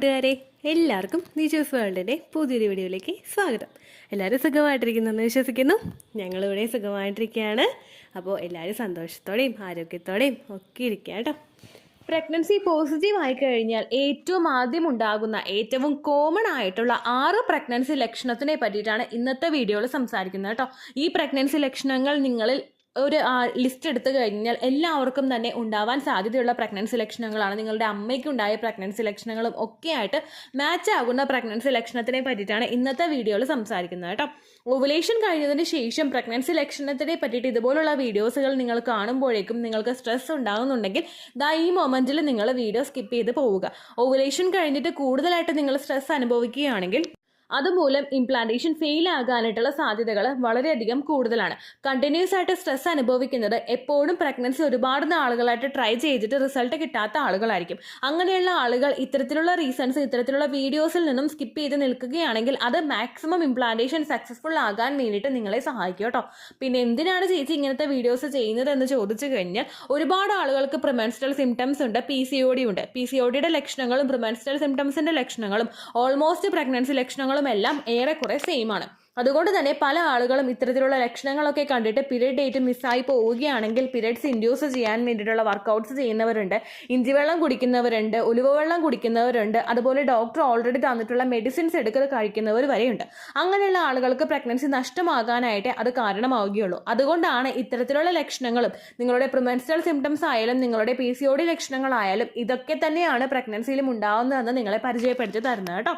കൂട്ടുകാരെ, എല്ലാവർക്കും നിജൂസ് വേൾഡിൻ്റെ പുതിയൊരു വീഡിയോയിലേക്ക് സ്വാഗതം. എല്ലാവരും സുഖമായിട്ടിരിക്കുന്നെന്ന് വിശ്വസിക്കുന്നു. ഞങ്ങളിവിടെ സുഖമായിട്ടിരിക്കുകയാണ്. അപ്പോൾ എല്ലാവരും സന്തോഷത്തോടെയും ആരോഗ്യത്തോടെയും ഒക്കെ ഇരിക്കുക കേട്ടോ. പ്രഗ്നൻസി പോസിറ്റീവ് ആയി കഴിഞ്ഞാൽ ഏറ്റവും ആദ്യം ഉണ്ടാകുന്ന ഏറ്റവും കോമൺ ആയിട്ടുള്ള 6 പ്രഗ്നൻസി ലക്ഷണത്തിനെ പറ്റിയിട്ടാണ് ഇന്നത്തെ വീഡിയോയിൽ സംസാരിക്കുന്നത് കേട്ടോ. ഈ പ്രഗ്നൻസി ലക്ഷണങ്ങൾ നിങ്ങളിൽ ഒരു ലിസ്റ്റ് എടുത്തു കഴിഞ്ഞാൽ എല്ലാവർക്കും തന്നെ ഉണ്ടാവാൻ സാധ്യതയുള്ള പ്രഗ്നൻസി ലക്ഷണങ്ങളാണ്. നിങ്ങളുടെ അമ്മയ്ക്കുണ്ടായ പ്രഗ്നൻസി ലക്ഷണങ്ങളും ഒക്കെ ആയിട്ട് മാച്ച് ആകുന്ന പ്രഗ്നൻസി ലക്ഷണത്തിനെ പറ്റിയിട്ടാണ് ഇന്നത്തെ വീഡിയോയിൽ സംസാരിക്കുന്നത് കേട്ടോ. ഓവുലേഷൻ കഴിഞ്ഞതിന് ശേഷം പ്രഗ്നൻസി ലക്ഷണത്തിനെ പറ്റിയിട്ട് ഇതുപോലുള്ള വീഡിയോസുകൾ നിങ്ങൾ കാണുമ്പോഴേക്കും നിങ്ങൾക്ക് സ്ട്രെസ് ഉണ്ടാകുന്നുണ്ടെങ്കിൽ ഈ മൊമെന്റിൽ നിങ്ങൾ വീഡിയോ സ്കിപ്പ് ചെയ്ത് പോവുക. ഓവുലേഷൻ കഴിഞ്ഞിട്ട് കൂടുതലായിട്ട് നിങ്ങൾ സ്ട്രെസ് അനുഭവിക്കുകയാണെങ്കിൽ അതുമൂലം ഇംപ്ലാന്റേഷൻ ഫെയിൽ ആകാനായിട്ടുള്ള സാധ്യതകൾ വളരെയധികം കൂടുതലാണ്. കണ്ടിന്യൂസ് ആയിട്ട് സ്ട്രെസ് അനുഭവിക്കുന്നത് എപ്പോഴും പ്രഗ്നൻസി ഒരുപാട് നാളുകളായിട്ട് ട്രൈ ചെയ്തിട്ട് റിസൾട്ട് കിട്ടാത്ത ആളുകളായിരിക്കും. അങ്ങനെയുള്ള ആളുകൾ ഇത്തരത്തിലുള്ള റീസൺസ് ഇത്തരത്തിലുള്ള വീഡിയോസിൽ നിന്നും സ്കിപ്പ് ചെയ്ത് നിൽക്കുകയാണെങ്കിൽ അത് മാക്സിമം ഇംപ്ലാന്റേഷൻ സക്സസ്ഫുൾ ആകാൻ വേണ്ടിയിട്ട് നിങ്ങളെ സഹായിക്കും കേട്ടോ. പിന്നെ എന്തിനാണ് ചേച്ചി ഇങ്ങനത്തെ വീഡിയോസ് ചെയ്യുന്നത് എന്ന് ചോദിച്ചു കഴിഞ്ഞാൽ ഒരുപാട് ആളുകൾക്ക് പ്രിമെൻസ്ട്രൽ സിംറ്റംസ് ഉണ്ട്, PCOD ഉണ്ട്. PCODയുടെ ലക്ഷണങ്ങളും പ്രിമെൻസ്ട്രൽ സിംറ്റംസിന്റെ ലക്ഷണങ്ങളും ഓൾമോസ്റ്റ് പ്രഗ്നൻസി ലക്ഷണങ്ങളും എല്ലാം ഏറെക്കുറെ സെയിം ആണ്. അതുകൊണ്ട് തന്നെ പല ആളുകളും ഇത്തരത്തിലുള്ള ലക്ഷണങ്ങളൊക്കെ കണ്ടിട്ട് പീരിയഡ് ഡേറ്റ് മിസ്സായി പോവുകയാണെങ്കിൽ പീരിയഡ്സ് ഇൻഡ്യൂസ് ചെയ്യാൻ വേണ്ടിയിട്ടുള്ള വർക്കൗട്ട്സ് ചെയ്യുന്നവരുണ്ട്, ഇഞ്ചിവെള്ളം കുടിക്കുന്നവരുണ്ട്, ഉലുവവെള്ളം കുടിക്കുന്നവരുണ്ട്, അതുപോലെ ഡോക്ടർ ഓൾറെഡി തന്നിട്ടുള്ള മെഡിസിൻസ് എടുത്ത് കഴിക്കുന്നവർ വരെയുണ്ട്. അങ്ങനെയുള്ള ആളുകൾക്ക് പ്രഗ്നൻസി നഷ്ടമാകാനായിട്ട് അത് കാരണമാവുകയുള്ളൂ. അതുകൊണ്ടാണ് ഇത്തരത്തിലുള്ള ലക്ഷണങ്ങളും നിങ്ങളുടെ പ്രിമെൻസ്ട്രൽ സിംറ്റംസ് ആയാലും നിങ്ങളുടെ PCOD ലക്ഷണങ്ങളായാലും ഇതൊക്കെ തന്നെയാണ് പ്രഗ്നൻസിയിലും ഉണ്ടാവുന്നതെന്ന് നിങ്ങളെ പരിചയപ്പെടുത്തി തരുന്നത് കേട്ടോ.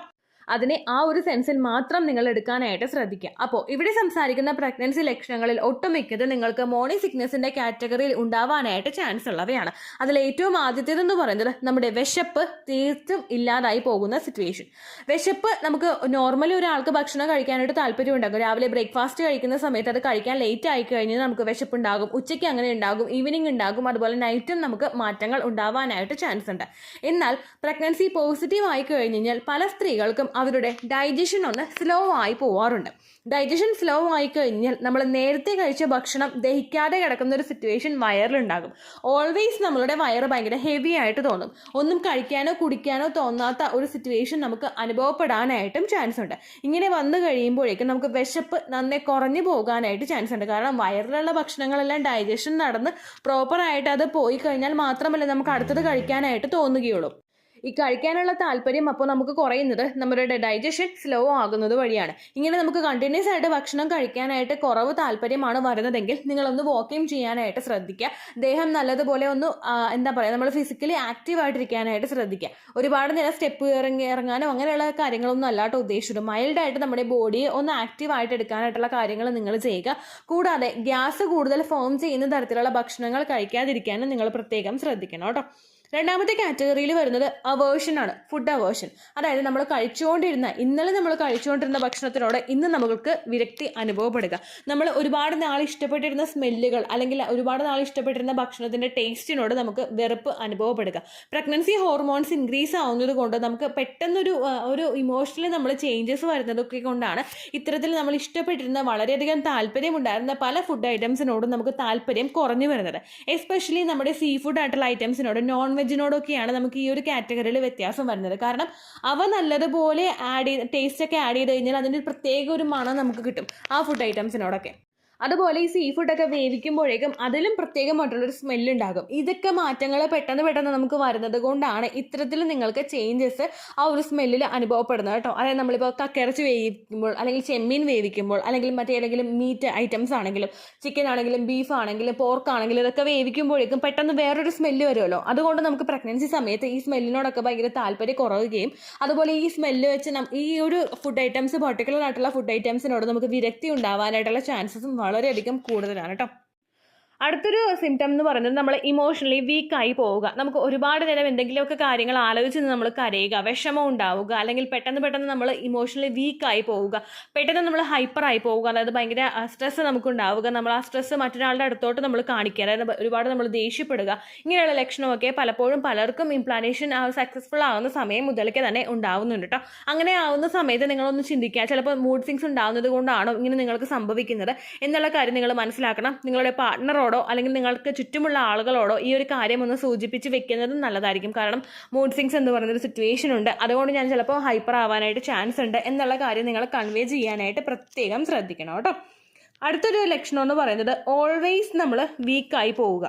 അതിനെ ആ ഒരു സെൻസിൽ മാത്രം നിങ്ങൾ എടുക്കാനായിട്ട് ശ്രദ്ധിക്കുക. അപ്പോൾ ഇവിടെ സംസാരിക്കുന്ന പ്രഗ്നൻസി ലക്ഷണങ്ങളിൽ ഒട്ടുമിക്കത് നിങ്ങൾക്ക് മോർണിംഗ് സിക്നസിന്റെ കാറ്റഗറിയിൽ ഉണ്ടാവാനായിട്ട് ചാൻസ് ഉള്ളവയാണ്. അതിൽ ഏറ്റവും ആദ്യത്തേതെന്ന് പറയുന്നത് നമ്മുടെ വിശപ്പ് തീർത്തും ഇല്ലാതായി പോകുന്ന സിറ്റുവേഷൻ. വിശപ്പ് നമുക്ക് നോർമലി ഒരാൾക്ക് ഭക്ഷണം കഴിക്കാനായിട്ട് താല്പര്യം ഉണ്ടാകും. രാവിലെ ബ്രേക്ക്ഫാസ്റ്റ് കഴിക്കുന്ന സമയത്ത് അത് കഴിക്കാൻ ലേറ്റ് ആയി കഴിഞ്ഞാൽ നമുക്ക് വിശപ്പ് ഉണ്ടാകും. ഉച്ചയ്ക്ക് അങ്ങനെ ഉണ്ടാകും, ഈവനിങ് ഉണ്ടാകും, അതുപോലെ നൈറ്റും നമുക്ക് മാറ്റങ്ങൾ ഉണ്ടാവാനായിട്ട് ചാൻസ് ഉണ്ട്. എന്നാൽ പ്രഗ്നൻസി പോസിറ്റീവ് ആയി കഴിഞ്ഞാൽ പല സ്ത്രീകൾക്കും അവരുടെ ഡൈജഷൻ ഒന്ന് സ്ലോ ആയി പോവാറുണ്ട്. ഡൈജഷൻ സ്ലോ ആയി കഴിഞ്ഞാൽ നമ്മൾ നേരത്തെ കഴിച്ച ഭക്ഷണം ദഹിക്കാതെ കിടക്കുന്ന ഒരു സിറ്റുവേഷൻ വയറിലുണ്ടാകും. ഓൾവേസ് നമ്മളുടെ വയറ് ഭയങ്കര ഹെവി ആയിട്ട് തോന്നും. ഒന്നും കഴിക്കാനോ കുടിക്കാനോ തോന്നാത്ത ഒരു സിറ്റുവേഷൻ നമുക്ക് അനുഭവപ്പെടാനായിട്ടും ചാൻസ് ഉണ്ട്. ഇങ്ങനെ വന്നു കഴിയുമ്പോഴേക്കും നമുക്ക് വിശപ്പ് നന്നേ കുറഞ്ഞു പോകാനായിട്ട് ചാൻസ് ഉണ്ട്. കാരണം വയറിലുള്ള ഭക്ഷണങ്ങളെല്ലാം ഡൈജഷൻ നടന്ന് പ്രോപ്പറായിട്ട് അത് പോയി കഴിഞ്ഞാൽ മാത്രമല്ല നമുക്ക് അടുത്തത് കഴിക്കാനായിട്ട് തോന്നുകയുള്ളൂ. ഈ കഴിക്കാനുള്ള താല്പര്യം അപ്പോൾ നമുക്ക് കുറയുന്നത് നമ്മുടെ ഡൈജഷൻ സ്ലോ ആകുന്നത് വഴിയാണ്. ഇങ്ങനെ നമുക്ക് കണ്ടിന്യൂസ് ആയിട്ട് ഭക്ഷണം കഴിക്കാനായിട്ട് കുറവ് താല്പര്യമാണ് വരുന്നതെങ്കിൽ നിങ്ങളൊന്ന് വാക്കിംഗ് ചെയ്യാനായിട്ട് ശ്രദ്ധിക്കുക. ദേഹം നല്ലതുപോലെ ഒന്ന് നമ്മൾ ഫിസിക്കലി ആക്റ്റീവ് ആയിട്ടിരിക്കാനായിട്ട് ശ്രദ്ധിക്കുക. ഒരുപാട് നേരം സ്റ്റെപ്പ് ഇറങ്ങാനോ അങ്ങനെയുള്ള കാര്യങ്ങളൊന്നും അല്ലാട്ടോ ഉദ്ദേശിച്ചത്. മൈൽഡായിട്ട് നമ്മുടെ ബോഡിയെ ഒന്ന് ആക്റ്റീവ് ആയിട്ട് എടുക്കാനായിട്ടുള്ള കാര്യങ്ങൾ നിങ്ങൾ ചെയ്യുക. കൂടാതെ ഗ്യാസ് കൂടുതൽ ഫോം ചെയ്യുന്ന തരത്തിലുള്ള ഭക്ഷണങ്ങൾ കഴിക്കാതിരിക്കാനും നിങ്ങൾ പ്രത്യേകം ശ്രദ്ധിക്കണം കേട്ടോ. രണ്ടാമത്തെ കാറ്റഗറിയിൽ വരുന്നത് അവേർഷൻ ആണ്, ഫുഡ് അവേർഷൻ. അതായത് ഇന്നലെ നമ്മൾ കഴിച്ചുകൊണ്ടിരുന്ന ഭക്ഷണത്തിനോട് ഇന്ന് നമുക്ക് വിരക്തി അനുഭവപ്പെടുക. നമ്മൾ ഒരുപാട് നാൾ ഇഷ്ടപ്പെട്ടിരുന്ന സ്മെല്ലുകൾ അല്ലെങ്കിൽ ഒരുപാട് നാൾ ഇഷ്ടപ്പെട്ടിരുന്ന ഭക്ഷണത്തിന്റെ ടേസ്റ്റിനോട് നമുക്ക് വെറുപ്പ് അനുഭവപ്പെടുക. പ്രഗ്നൻസി ഹോർമോൺസ് ഇൻക്രീസ് ആവുന്നത് കൊണ്ട് നമുക്ക് പെട്ടെന്നൊരു ഇമോഷണലി നമ്മൾ ചേഞ്ചസ് വരുന്നതൊക്കെ കൊണ്ടാണ് ഇത്തരത്തിൽ നമ്മൾ ഇഷ്ടപ്പെട്ടിരുന്ന വളരെയധികം താല്പര്യമുണ്ടായിരുന്ന പല ഫുഡ് ഐറ്റംസിനോടും നമുക്ക് താല്പര്യം കുറഞ്ഞു വരുന്നത്. എസ്പെഷ്യലി നമ്മുടെ സീ ഫുഡ് ആയിട്ടുള്ള ഐറ്റംസിനോട്, നോൺ വെജിനോടൊക്കെയാണ് നമുക്ക് ഈ ഒരു കാറ്റഗറിയിൽ വ്യത്യാസം വരുന്നത്. കാരണം അവ നല്ലതുപോലെ ടേസ്റ്റ് ഒക്കെ ആഡ് ചെയ്ത് കഴിഞ്ഞാൽ അതിൻ്റെ പ്രത്യേക ഒരു മണം നമുക്ക് കിട്ടും ആ ഫുഡ് ഐറ്റംസിനോടൊക്കെ. അതുപോലെ ഈ സീ ഫുഡൊക്കെ വേവിക്കുമ്പോഴേക്കും അതിലും പ്രത്യേകമായിട്ടുള്ളൊരു സ്മെല്ലുണ്ടാകും. ഇതൊക്കെ മാറ്റങ്ങൾ പെട്ടെന്ന് നമുക്ക് വരുന്നത് കൊണ്ടാണ് ഇത്തരത്തിൽ നിങ്ങൾക്ക് ചേഞ്ചസ് ആ ഒരു സ്മെല്ലിൽ അനുഭവപ്പെടുന്നത് കേട്ടോ. അതായത് നമ്മളിപ്പോൾ കക്കിറച്ചി വേവിക്കുമ്പോൾ അല്ലെങ്കിൽ ചെമ്മീൻ വേവിക്കുമ്പോൾ അല്ലെങ്കിൽ മറ്റേതെങ്കിലും മീറ്റ് ഐറ്റംസ് ആണെങ്കിലും ചിക്കൻ ആണെങ്കിലും ബീഫ് ആണെങ്കിലും പോർക്ക് ആണെങ്കിലും ഇതൊക്കെ വേവിക്കുമ്പോഴേക്കും പെട്ടെന്ന് വേറൊരു സ്മെല്ല് വരുമല്ലോ. അതുകൊണ്ട് നമുക്ക് പ്രഗ്നൻസി സമയത്ത് ഈ സ്മെല്ലിനോടൊക്കെ ഭയങ്കര താല്പര്യം കുറയുകയും അതുപോലെ ഈ സ്മെല്ല് വെച്ച് ഈ ഒരു ഫുഡ് ഐറ്റംസ് പർട്ടിക്കുലർ ആയിട്ടുള്ള ഫുഡ് ഐറ്റംസിനോട് നമുക്ക് വിരക്തി ഉണ്ടാവാനായിട്ടുള്ള ചാൻസസും വളരെയധികം കൂടുതലാണ് കേട്ടോ. അടുത്തൊരു സിംറ്റം എന്ന് പറയുന്നത് നമ്മൾ ഇമോഷണലി വീക്കായി പോവുക. നമുക്ക് ഒരുപാട് നേരം എന്തെങ്കിലുമൊക്കെ കാര്യങ്ങൾ ആലോചിച്ച് നമ്മൾ കരയുക, വിഷമം ഉണ്ടാവുക, അല്ലെങ്കിൽ പെട്ടെന്ന് നമ്മൾ ഇമോഷണലി വീക്കായി പോവുക, പെട്ടെന്ന് നമ്മൾ ഹൈപ്പറായി പോവുക. അതായത് ഭയങ്കര സ്ട്രെസ്സ് നമുക്കുണ്ടാവുക, നമ്മൾ ആ സ്ട്രെസ്സ് മറ്റൊരാളുടെ അടുത്തോട്ട് നമ്മൾ കാണിക്കുക, അതായത് ഒരുപാട് നമ്മൾ ദേഷ്യപ്പെടുക. ഇങ്ങനെയുള്ള ലക്ഷണമൊക്കെ പലപ്പോഴും പലർക്കും ഇംപ്ലാന്റേഷൻ സക്സസ്ഫുൾ ആവുന്ന സമയം മുതലൊക്കെ തന്നെ ഉണ്ടാവുന്നുണ്ട് കേട്ടോ. അങ്ങനെ ആവുന്ന സമയത്ത് നിങ്ങളൊന്ന് ചിന്തിക്കുക, ചിലപ്പോൾ മൂഡ് സ്വിങ്സ് ഉണ്ടാവുന്നത് കൊണ്ടാണോ ഇങ്ങനെ നിങ്ങൾക്ക് സംഭവിക്കുന്നത് എന്നുള്ള കാര്യം നിങ്ങൾ മനസ്സിലാക്കണം. നിങ്ങളുടെ പാർട്ട്ണറോട് പാർട്ട്ണറോടോ അല്ലെങ്കിൽ നിങ്ങൾക്ക് ചുറ്റുമുള്ള ആളുകളോടോ ഈ ഒരു കാര്യം ഒന്ന് സൂചിപ്പിച്ച് വെക്കുന്നതും നല്ലതായിരിക്കും. കാരണം മൂഡ് സ്വിങ്സ് എന്ന് പറയുന്നൊരു സിറ്റുവേഷൻ ഉണ്ട്, അതുകൊണ്ട് ഞാൻ ചിലപ്പോൾ ഹൈപ്പർ ആവാനായിട്ട് ചാൻസ് ഉണ്ട് എന്നുള്ള കാര്യം നിങ്ങൾ കൺവേ ചെയ്യാനായിട്ട് പ്രത്യേകം ശ്രദ്ധിക്കണം കേട്ടോ. അടുത്തൊരു ലക്ഷണം എന്ന് പറയുന്നത് ഓൾവേസ് നമ്മൾ വീക്കായി പോവുക.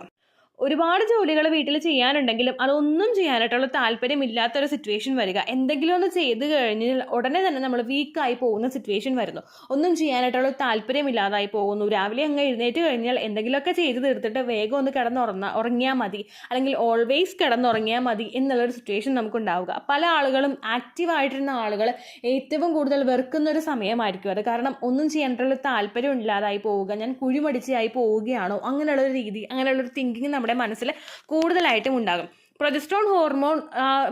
ഒരുപാട് ജോലികൾ വീട്ടിൽ ചെയ്യാനുണ്ടെങ്കിലും അതൊന്നും ചെയ്യാനായിട്ടുള്ള താല്പര്യമില്ലാത്തൊരു സിറ്റുവേഷൻ വരിക. എന്തെങ്കിലും ഒന്ന് ചെയ്ത് കഴിഞ്ഞാൽ ഉടനെ തന്നെ നമ്മൾ വീക്കായി പോകുന്ന സിറ്റുവേഷൻ വരുന്നു. ഒന്നും ചെയ്യാനായിട്ടുള്ള താല്പര്യമില്ലാതായി പോകുന്നു. രാവിലെ അങ്ങ് എഴുന്നേറ്റ് കഴിഞ്ഞാൽ എന്തെങ്കിലുമൊക്കെ ചെയ്ത് തീർത്തിട്ട് വേഗം ഒന്ന് ഉറങ്ങിയാൽ മതി, അല്ലെങ്കിൽ ഓൾവേസ് കിടന്നുറങ്ങിയാൽ മതി എന്നുള്ളൊരു സിറ്റുവേഷൻ നമുക്കുണ്ടാവുക. പല ആളുകളും ആക്റ്റീവായിട്ടിരുന്ന ആളുകൾ ഏറ്റവും കൂടുതൽ വെറുക്കുന്ന ഒരു സമയമായിരിക്കും അത്. കാരണം ഒന്നും ചെയ്യാനായിട്ടുള്ള താല്പര്യം ഇല്ലാതായി പോവുക, ഞാൻ കുഴിമടിച്ചായി പോവുകയാണോ, അങ്ങനെയുള്ളൊരു രീതി, അങ്ങനെയുള്ളൊരു തിങ്കിങ് നമ്മുടെ മനസ്സിൽ കൂടുതലായിട്ടും ഉണ്ടാകും. പ്രൊജസ്ട്രോൺ ഹോർമോൺ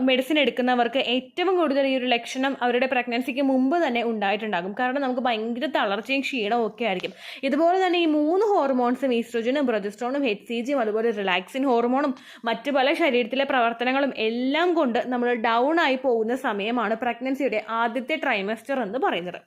മെഡിസിൻ എടുക്കുന്നവർക്ക് ഏറ്റവും കൂടുതൽ ഈ ഒരു ലക്ഷണം അവരുടെ പ്രഗ്നൻസിക്ക് മുമ്പ് തന്നെ ഉണ്ടായിട്ടുണ്ടാകും. കാരണം നമുക്ക് ഭയങ്കര തളർച്ചയും ക്ഷീണവും ഒക്കെ ആയിരിക്കും. ഇതുപോലെ തന്നെ ഈ 3 ഹോർമോൺസും, ഈസ്ട്രോജനും പ്രൊജസ്ട്രോണും HCG അതുപോലെ റിലാക്സിൻ ഹോർമോണും മറ്റു പല ശരീരത്തിലെ പ്രവർത്തനങ്ങളും എല്ലാം കൊണ്ട് നമ്മൾ ഡൗൺ ആയി പോകുന്ന സമയമാണ് പ്രഗ്നൻസിയുടെ ആദ്യത്തെ ട്രൈമസ്റ്റർ എന്ന് പറയുന്നത്.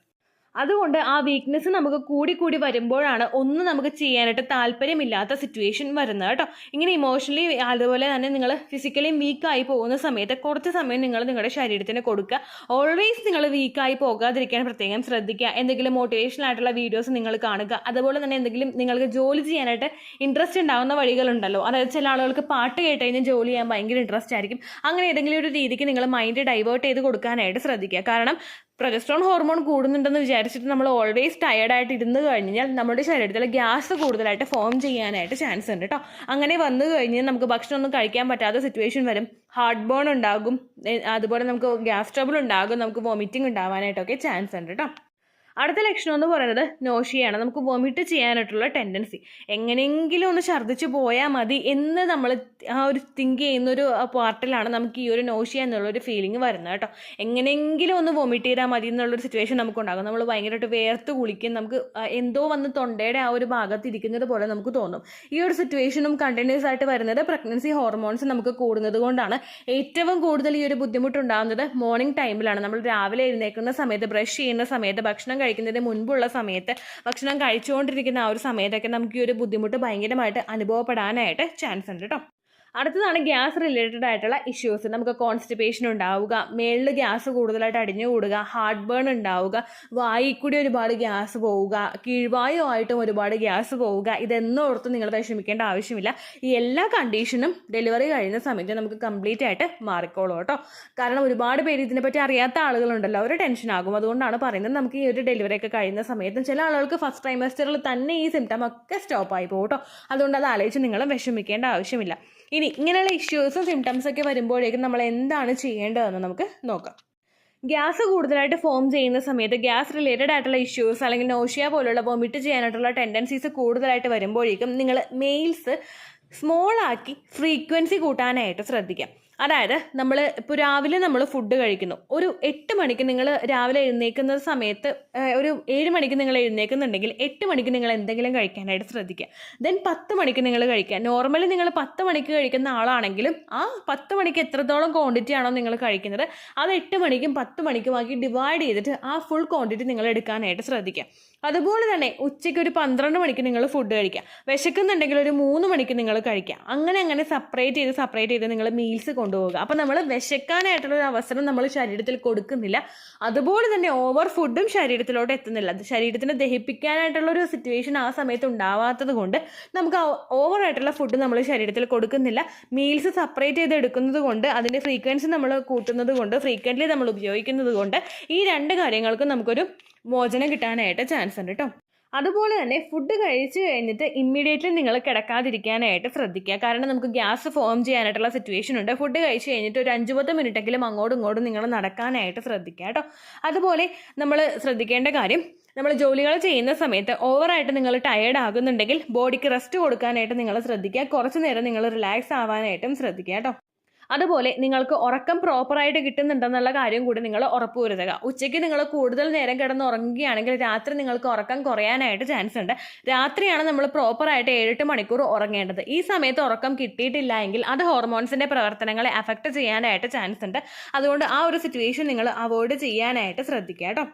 അതുകൊണ്ട് ആ വീക്ക്നെസ് നമുക്ക് കൂടി വരുമ്പോഴാണ് ഒന്നും നമുക്ക് ചെയ്യാനായിട്ട് താല്പര്യമില്ലാത്ത സിറ്റുവേഷൻ വരുന്നത് കേട്ടോ. ഇങ്ങനെ ഇമോഷണലി അതുപോലെ തന്നെ നിങ്ങൾ ഫിസിക്കലി വീക്കായി പോകുന്ന സമയത്ത് കുറച്ച് സമയം നിങ്ങൾ നിങ്ങളുടെ ശരീരത്തിന് കൊടുക്കുക. ഓൾവേസ് നിങ്ങൾ വീക്കായി പോകാതിരിക്കാൻ പ്രത്യേകം ശ്രദ്ധിക്കുക. എന്തെങ്കിലും മോട്ടിവേഷണൽ ആയിട്ടുള്ള വീഡിയോസ് നിങ്ങൾ കാണുക. അതുപോലെ തന്നെ എന്തെങ്കിലും നിങ്ങൾക്ക് ജോലി ചെയ്യാനായിട്ട് ഇൻട്രസ്റ്റ് ഉണ്ടാകുന്ന വഴികളുണ്ടല്ലോ. അതായത് ചില ആളുകൾക്ക് പാട്ട് കേട്ട് കഴിഞ്ഞാൽ ജോലി ചെയ്യാൻ ഭയങ്കര ഇൻട്രസ്റ്റ് ആയിരിക്കും. അങ്ങനെ ഏതെങ്കിലും ഒരു രീതിക്ക് നിങ്ങൾ മൈൻഡ് ഡൈവേർട്ട് ചെയ്ത് കൊടുക്കാനായിട്ട് ശ്രദ്ധിക്കുക. കാരണം പ്രൊജസ്ട്രോൺ ഹോർമോൺ കൂടുന്നുണ്ടെന്ന് വിചാരിച്ചിട്ട് നമ്മൾ ഓൾവേസ് ടയേർഡായിട്ട് ഇരുന്ന് കഴിഞ്ഞാൽ നമ്മുടെ ശരീരത്തിൽ ഗ്യാസ് കൂടുതലായിട്ട് ഫോം ചെയ്യാനായിട്ട് ചാൻസ് ഉണ്ട് കേട്ടോ. അങ്ങനെ വന്നു കഴിഞ്ഞാൽ നമുക്ക് ഭക്ഷണമൊന്നും കഴിക്കാൻ പറ്റാത്ത സിറ്റുവേഷൻ വരും. ഹാർട്ട് ബേൺ ഉണ്ടാകും, അതുപോലെ നമുക്ക് ഗ്യാസ് ട്രബിൾ ഉണ്ടാകും, നമുക്ക് വോമിറ്റിംഗ് ഉണ്ടാവാനായിട്ടൊക്കെ ചാൻസ് ഉണ്ട് കേട്ടോ. അടുത്ത ലക്ഷണം എന്ന് പറയുന്നത് നോഷിയാണ്. നമുക്ക് വോമിറ്റ് ചെയ്യാനായിട്ടുള്ള ടെൻഡൻസി. എങ്ങനെയെങ്കിലും ഒന്ന് ഛർദ്ദിച്ച് പോയാൽ മതി എന്ന് നമ്മൾ ആ ഒരു തിങ്ക് ചെയ്യുന്നൊരു പാർട്ടിലാണ് നമുക്ക് ഈ ഒരു നോഷിയ എന്നുള്ളൊരു ഫീലിംഗ് വരുന്നത് കേട്ടോ. എങ്ങനെയെങ്കിലും ഒന്ന് വോമിറ്റ് ചെയ്താൽ മതി എന്നുള്ളൊരു സിറ്റുവേഷൻ നമുക്കുണ്ടാകും. നമ്മൾ ഭയങ്കരമായിട്ട് വേർത്ത് കുളിക്കും, നമുക്ക് എന്തോ വന്ന് തൊണ്ടയുടെ ആ ഒരു ഭാഗത്ത് ഇരിക്കുന്നത് പോലെ നമുക്ക് തോന്നും. ഈ ഒരു സിറ്റുവേഷനും കണ്ടിന്യൂസ് ആയിട്ട് വരുന്നത് പ്രഗ്നൻസി ഹോർമോൺസ് നമുക്ക് കൂടുന്നത് കൊണ്ടാണ്. ഏറ്റവും കൂടുതൽ ഈ ഒരു ബുദ്ധിമുട്ടുണ്ടാകുന്നത് മോർണിംഗ് ടൈമിലാണ്. നമ്മൾ രാവിലെ എഴുന്നേൽക്കുന്ന സമയത്ത്, ബ്രഷ് ചെയ്യുന്ന സമയത്ത്, ഭക്ഷണം കഴിക്കുന്നതിന് മുൻപുള്ള സമയത്ത്, ഭക്ഷണം കഴിച്ചുകൊണ്ടിരിക്കുന്ന ആ ഒരു സമയത്തൊക്കെ നമുക്ക് ഈ ഒരു ബുദ്ധിമുട്ട് ഭയങ്കരമായിട്ട് അനുഭവപ്പെടാനായിട്ട് ചാൻസ് ഉണ്ട് കേട്ടോ. അടുത്തതാണ് ഗ്യാസ് റിലേറ്റഡ് ആയിട്ടുള്ള ഇഷ്യൂസ്. നമുക്ക് കോൺസ്റ്റിപ്പേഷൻ ഉണ്ടാവുക, മേളിൽ ഗ്യാസ് കൂടുതലായിട്ട് അടിഞ്ഞു കൂടുക, ഹാർട്ട് ബേൺ ഉണ്ടാവുക, വായിൽ കൂടി ഒരുപാട് ഗ്യാസ് പോവുക, കീഴ്വായുമായിട്ടും ഒരുപാട് ഗ്യാസ് പോവുക. ഇതെന്നോർത്ത് നിങ്ങൾ വിഷമിക്കേണ്ട ആവശ്യമില്ല. ഈ എല്ലാ കണ്ടീഷനും ഡെലിവറി കഴിയുന്ന സമയത്ത് നമുക്ക് കംപ്ലീറ്റ് ആയിട്ട് മാറിക്കോളൂ കേട്ടോ. കാരണം ഒരുപാട് പേര് ഇതിനെപ്പറ്റി അറിയാത്ത ആളുകളുണ്ടല്ലോ, അവർ ടെൻഷൻ ആകും. അതുകൊണ്ടാണ് പറയുന്നത് നമുക്ക് ഈ ഒരു ഡെലിവറി ഒക്കെ കഴിയുന്ന സമയത്തും ചില ആളുകൾക്ക് ഫസ്റ്റ് ട്രൈമസ്റ്ററിൽ തന്നെ ഈ സിംറ്റം ഒക്കെ സ്റ്റോപ്പായി പോകും കേട്ടോ. അതുകൊണ്ട് അത് ആലോചിച്ച് നിങ്ങൾ വിഷമിക്കേണ്ട ആവശ്യമില്ല. ഇനി ഇങ്ങനെയുള്ള ഇഷ്യൂസും സിംറ്റംസ് ഒക്കെ വരുമ്പോഴേക്കും നമ്മൾ എന്താണ് ചെയ്യേണ്ടതെന്ന് നമുക്ക് നോക്കാം. ഗ്യാസ് കൂടുതലായിട്ട് ഫോം ചെയ്യുന്ന സമയത്ത് ഗ്യാസ് റിലേറ്റഡ് ആയിട്ടുള്ള ഇഷ്യൂസ് അല്ലെങ്കിൽ നോഷിയ പോലുള്ള വോമിറ്റ് ചെയ്യാനായിട്ടുള്ള ടെൻഡൻസീസ് കൂടുതലായിട്ട് വരുമ്പോഴേക്കും നിങ്ങൾ മെയിൽസ് സ്മോൾ ആക്കി ഫ്രീക്വൻസി കൂട്ടാനായിട്ട് ശ്രദ്ധിക്കാം. അതായത് നമ്മൾ ഇപ്പോൾ രാവിലെ നമ്മൾ ഫുഡ് കഴിക്കുന്നു, ഒരു 8 മണിക്ക് നിങ്ങൾ രാവിലെ എഴുന്നേക്കുന്ന സമയത്ത് ഒരു 7 മണിക്ക് നിങ്ങൾ എഴുന്നേക്കുന്നുണ്ടെങ്കിൽ 8 മണിക്ക് നിങ്ങൾ എന്തെങ്കിലും കഴിക്കാനായിട്ട് ശ്രദ്ധിക്കുക. ദെൻ 10 മണിക്ക് നിങ്ങൾ കഴിക്കുക. നോർമലി നിങ്ങൾ 10 മണിക്ക് കഴിക്കുന്ന ആളാണെങ്കിലും ആ 10 മണിക്ക് എത്രത്തോളം ക്വാണ്ടിറ്റി ആണോ നിങ്ങൾ കഴിക്കുന്നത് അത് 8 മണിക്കും 10 മണിക്കുമാക്കി ഡിവൈഡ് ചെയ്തിട്ട് ആ ഫുൾ ക്വാണ്ടിറ്റി നിങ്ങൾ എടുക്കാനായിട്ട് ശ്രദ്ധിക്കുക. അതുപോലെ തന്നെ ഉച്ചയ്ക്ക് ഒരു 12 മണിക്ക് നിങ്ങൾ ഫുഡ് കഴിക്കുക. വിശക്കുന്നുണ്ടെങ്കിൽ ഒരു 3 മണിക്ക് നിങ്ങൾ കഴിക്കുക. അങ്ങനെ സെപ്പറേറ്റ് ചെയ്ത് നിങ്ങൾ മീൽസ് കൊണ്ടുപോകുക. അപ്പം നമ്മൾ വിശക്കാനായിട്ടുള്ളൊരു അവസരം നമ്മൾ ശരീരത്തിൽ കൊടുക്കുന്നില്ല. അതുപോലെ തന്നെ ഓവർ ഫുഡും ശരീരത്തിലോട്ട് എത്തുന്നില്ല. ശരീരത്തിന് ദഹിപ്പിക്കാനായിട്ടുള്ളൊരു സിറ്റുവേഷൻ ആ സമയത്ത് ഉണ്ടാവാത്തത് കൊണ്ട് നമുക്ക് ഓവറായിട്ടുള്ള ഫുഡ് നമ്മൾ ശരീരത്തിൽ കൊടുക്കുന്നില്ല. മീൽസ് സെപ്പറേറ്റ് ചെയ്ത് എടുക്കുന്നത് കൊണ്ട്, അതിൻ്റെ ഫ്രീക്വൻസി നമ്മൾ കൂട്ടുന്നത് കൊണ്ട്, ഫ്രീക്വൻ്റ്ലി നമ്മൾ ഉപയോഗിക്കുന്നത് കൊണ്ട് ഈ 2 കാര്യങ്ങൾക്കും നമുക്കൊരു മോചനം കിട്ടാനായിട്ട് ചാൻസ് ഉണ്ട് കേട്ടോ. അതുപോലെ തന്നെ ഫുഡ് കഴിച്ച് കഴിഞ്ഞിട്ട് ഇമ്മീഡിയറ്റ്ലി നിങ്ങൾ കിടക്കാതിരിക്കാനായിട്ട് ശ്രദ്ധിക്കുക. കാരണം നമുക്ക് ഗ്യാസ് ഫോം ചെയ്യാനായിട്ടുള്ള സിറ്റുവേഷൻ ഉണ്ട്. ഫുഡ് കഴിച്ച് കഴിഞ്ഞിട്ട് ഒരു 5-10 മിനിറ്റെങ്കിലും അങ്ങോട്ടും ഇങ്ങോട്ടും നിങ്ങൾ നടക്കാനായിട്ട് ശ്രദ്ധിക്കുക കേട്ടോ. അതുപോലെ നമ്മൾ ശ്രദ്ധിക്കേണ്ട കാര്യം, നമ്മൾ ജോലികൾ ചെയ്യുന്ന സമയത്ത് ഓവറായിട്ട് നിങ്ങൾ ടയേർഡ് ആകുന്നുണ്ടെങ്കിൽ ബോഡിക്ക് റെസ്റ്റ് കൊടുക്കാനായിട്ട് നിങ്ങൾ ശ്രദ്ധിക്കുക. കുറച്ച് നേരം നിങ്ങൾ റിലാക്സ് ആവാനായിട്ടും ശ്രദ്ധിക്കുക കേട്ടോ. അതുപോലെ നിങ്ങൾക്ക് ഉറക്കം പ്രോപ്പറായിട്ട് കിട്ടുന്നുണ്ടെന്നുള്ള കാര്യം കൂടി നിങ്ങൾ ഉറപ്പുവരുത്തുക. ഉച്ചയ്ക്ക് നിങ്ങൾ കൂടുതൽ നേരം കിടന്ന് ഉറങ്ങുകയാണെങ്കിൽ രാത്രി നിങ്ങൾക്ക് ഉറക്കം കുറയാനായിട്ട് ചാൻസ് ഉണ്ട്. രാത്രിയാണ് നമ്മൾ പ്രോപ്പറായിട്ട് 7-8 മണിക്കൂർ ഉറങ്ങേണ്ടത്. ഈ സമയത്ത് ഉറക്കം കിട്ടിയിട്ടില്ല എങ്കിൽ അത് ഹോർമോൺസിൻ്റെ പ്രവർത്തനങ്ങളെ അഫക്റ്റ് ചെയ്യാനായിട്ട് ചാൻസ് ഉണ്ട്. അതുകൊണ്ട് ആ ഒരു സിറ്റുവേഷൻ നിങ്ങൾ അവോയ്ഡ് ചെയ്യാനായിട്ട് ശ്രദ്ധിക്കുക കേട്ടോ.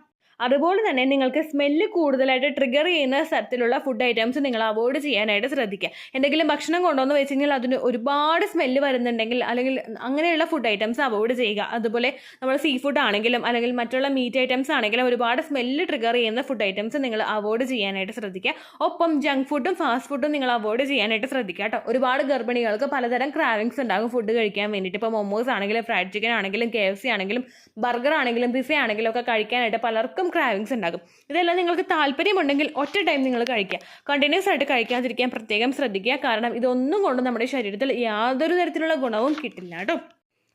അതുപോലെ തന്നെ നിങ്ങൾക്ക് സ്മെല്ല് കൂടുതലായിട്ട് ട്രിഗർ ചെയ്യുന്ന തരത്തിലുള്ള ഫുഡ് ഐറ്റംസ് നിങ്ങൾ അവോയ്ഡ് ചെയ്യാനായിട്ട് ശ്രദ്ധിക്കുക. എന്തെങ്കിലും ഭക്ഷണം കൊണ്ടുവന്ന് വെച്ച് കഴിഞ്ഞാൽ അതിന് ഒരുപാട് സ്മെല്ല് വരുന്നുണ്ടെങ്കിൽ അല്ലെങ്കിൽ അങ്ങനെയുള്ള ഫുഡ് ഐറ്റംസ് അവോയ്ഡ് ചെയ്യുക. അതുപോലെ നമ്മൾ സീ ഫുഡ് ആണെങ്കിലും അല്ലെങ്കിൽ മറ്റുള്ള മീറ്റ് ഐറ്റംസ് ആണെങ്കിലും ഒരുപാട് സ്മെല്ല് ട്രിഗർ ചെയ്യുന്ന ഫുഡ് ഐറ്റംസ് നിങ്ങൾ അവോയ്ഡ് ചെയ്യാനായിട്ട് ശ്രദ്ധിക്കുക. ഒപ്പം ജങ്ക് ഫുഡും ഫാസ്റ്റ് ഫുഡും നിങ്ങൾ അവോയ്ഡ് ചെയ്യാനായിട്ട് ശ്രദ്ധിക്കുക കേട്ടോ. ഒരുപാട് ഗർഭിണികൾക്ക് പലതരം ക്രാവിങ്സ് ഉണ്ടാകും ഫുഡ് കഴിക്കാൻ വേണ്ടിയിട്ട്. ഇപ്പോൾ മൊമോസ് ആണെങ്കിലും ഫ്രൈഡ് ചിക്കൻ ആണെങ്കിലും KFC ആണെങ്കിലും ബർഗർ ആണെങ്കിലും പിസ്സ ആണെങ്കിലും ഒക്കെ കഴിക്കാനായിട്ട് പലർക്കും ക്രാവിങ്സ് ഉണ്ടാകും. ഇതെല്ലാം നിങ്ങൾക്ക് താല്പര്യമുണ്ടെങ്കിൽ ഒറ്റ ടൈം നിങ്ങൾ കഴിക്കുക. കണ്ടിന്യൂസ് ആയിട്ട് കഴിക്കാതിരിക്കാൻ പ്രത്യേകം ശ്രദ്ധിക്കുക. കാരണം ഇതൊന്നും കൊണ്ട് നമ്മുടെ ശരീരത്തിൽ യാതൊരു തരത്തിലുള്ള ഗുണവും കിട്ടില്ല കേട്ടോ.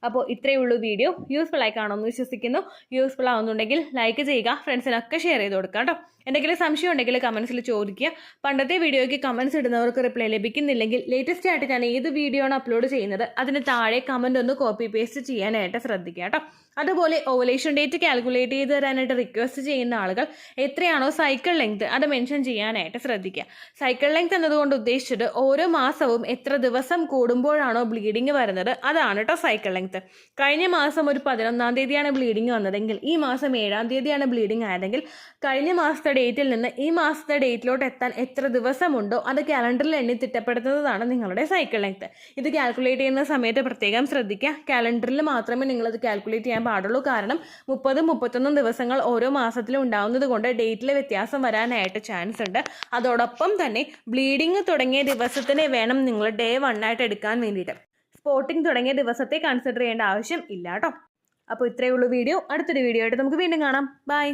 അപ്പോൾ ഇത്രയേ ഉള്ളൂ വീഡിയോ. യൂസ്ഫുൾ ആയി കാണുമെന്ന് വിശ്വസിക്കുന്നു. യൂസ്ഫുൾ ആവുന്നുണ്ടെങ്കിൽ ലൈക്ക് ചെയ്യുക, ഫ്രണ്ട്സിനൊക്കെ ഷെയർ ചെയ്ത് കൊടുക്കുക കേട്ടോ. എന്തെങ്കിലും സംശയം ഉണ്ടെങ്കിൽ കമൻസിൽ ചോദിക്കുക. പണ്ടത്തെ വീഡിയോയ്ക്ക് കമൻസ് ഇടുന്നവർക്ക് റിപ്ലൈ ലഭിക്കുന്നില്ലെങ്കിൽ ലേറ്റസ്റ്റ് ആയിട്ട് ഞാൻ ഏത് വീഡിയോ ആണ് അപ്ലോഡ് ചെയ്യുന്നത് അതിന് താഴെ കമൻ്റ് ഒന്ന് കോപ്പി പേസ്റ്റ് ചെയ്യാനായിട്ട് ശ്രദ്ധിക്കുക കേട്ടോ. അതുപോലെ ഓവുലേഷൻ ഡേറ്റ് കാൽക്കുലേറ്റ് ചെയ്ത് തരാനായിട്ട് റിക്വസ്റ്റ് ചെയ്യുന്ന ആളുകൾ എത്രയാണോ സൈക്കിൾ ലെങ്ത് അത് മെൻഷൻ ചെയ്യാനായിട്ട് ശ്രദ്ധിക്കുക. സൈക്കിൾ ലെങ്ത് എന്നതുകൊണ്ട് ഉദ്ദേശിച്ചത് ഓരോ മാസവും എത്ര ദിവസം കൂടുമ്പോഴാണോ ബ്ലീഡിങ് വരുന്നത് അതാണ് കേട്ടോ സൈക്കിൾ ലെങ്ത്. കഴിഞ്ഞ മാസം ഒരു 11-ാം തീയതിയാണ് ബ്ലീഡിങ് വന്നതെങ്കിൽ ഈ മാസം 7-ാം തീയതിയാണ് ബ്ലീഡിങ് ആയതെങ്കിൽ കഴിഞ്ഞ മാസത്തെ ഡേറ്റിൽ നിന്ന് ഈ മാസത്തെ ഡേറ്റിലോട്ട് എത്താൻ എത്ര ദിവസമുണ്ടോ അത് കാലണ്ടറിൽ എണ്ണി തിട്ടപ്പെടുത്തുന്നതാണ് നിങ്ങളുടെ സൈക്കിൾ ലെങ്ത്. ഇത് കാൽക്കുലേറ്റ് ചെയ്യുന്ന സമയത്ത് പ്രത്യേകം ശ്രദ്ധിക്കുക. കാലണ്ടറിൽ മാത്രമേ നിങ്ങളത് കാൽക്കുലേറ്റ് ചെയ്യാൻ പാടുള്ളൂ. കാരണം 30-31 ദിവസങ്ങൾ ഓരോ മാസത്തിലും ഉണ്ടാവുന്നത് കൊണ്ട് ഡേറ്റിൽ വ്യത്യാസം വരാനായിട്ട് ചാൻസ് ഉണ്ട്. അതോടൊപ്പം തന്നെ ബ്ലീഡിങ് തുടങ്ങിയ ദിവസത്തിനെ വേണം നിങ്ങൾ ഡേ 1 ആയിട്ട് എടുക്കാൻ വേണ്ടിയിട്ട്. സ്പോട്ടിങ് തുടങ്ങിയ ദിവസത്തെ കൺസിഡർ ചെയ്യേണ്ട ആവശ്യം ഇല്ല കേട്ടോ. അപ്പോൾ ഇത്രയേ ഉള്ളൂ വീഡിയോ. അടുത്തൊരു വീഡിയോ ആയിട്ട് നമുക്ക് വീണ്ടും കാണാം. ബൈ.